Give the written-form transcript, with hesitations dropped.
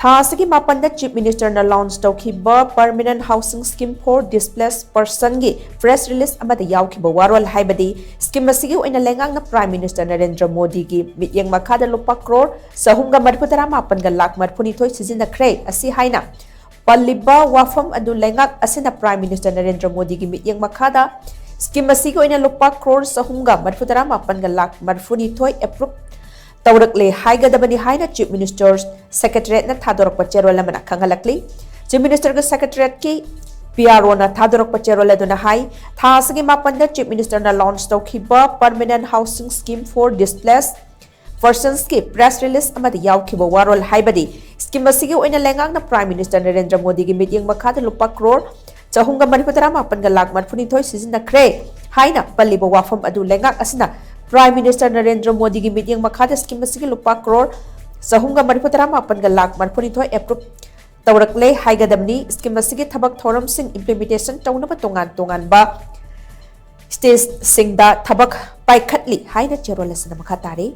ꯊꯥꯁꯤꯒꯤ ꯃꯥꯄꯟꯗ ꯆꯤꯞ ꯃꯤꯅꯤꯁꯇꯔꯅ ꯂꯥꯎꯟꯆ ꯇꯧꯈꯤꯕ permanent housing scheme for displaced ꯄꯔꯁꯟꯒꯤ ꯄ꯭रेस रिलीज अमदा यावखिबा वारोल हाइबदी स्कीम असिगी ओइना लेंगांगना प्राइम मिनिस्टर नरेंद्र मोदी की मित्येंग मखादा लुपा क्रोर सहूंगा मरफुतरा मापन गा लाख मरफुनिथोय सिजिन्नखरे असि हाइना पल्लिबा वाफम अदु लेंगाक असिना प्राइम मिनिस्टर नरेंद्र मोदी की मित्येंग मखादा स्कीम असिगी ओइना लुपा क्रोर सहूंगा मरफुतरा मापन गा लाख मरफुनिथोय एप्रूव तौरकले हाइगदबनी हाइना चीफ मिनिस्टर सेक्रेटारिएट ना थादोरकपा चेरोल अमना खांगहल्लक्ली चीफ मिनिस्टर का सेक्रेटारिएट की PRO na THADORAKPA CHEROL aduna hai thasagi mapanda chief minister na launch tawkhiba permanent housing scheme for displaced persons ki press release amadi YAOKHIBA WAROL HAIBADI scheme asigi oina lengakna prime minister Narendra Modi gi mityeng makhada Lupa Crore chahunga maniputara mapan ga lakh marfunithoi sijinnakhrre haina PALLIBA WAPHAM adu lengak asina prime minister Narendra Modi gi mityeng makhada scheme asigi Lupa Crore chahunga maniputara mapan ga lakh marfunithoi approve Tourakle HAIGADABANI scheme असिगी थबक थौरम सिंग implementation तौनबा तोंगान तोंगानबा stage सिंगदा थबक पाइखटली हाइना चेरोल असना मखा तारे।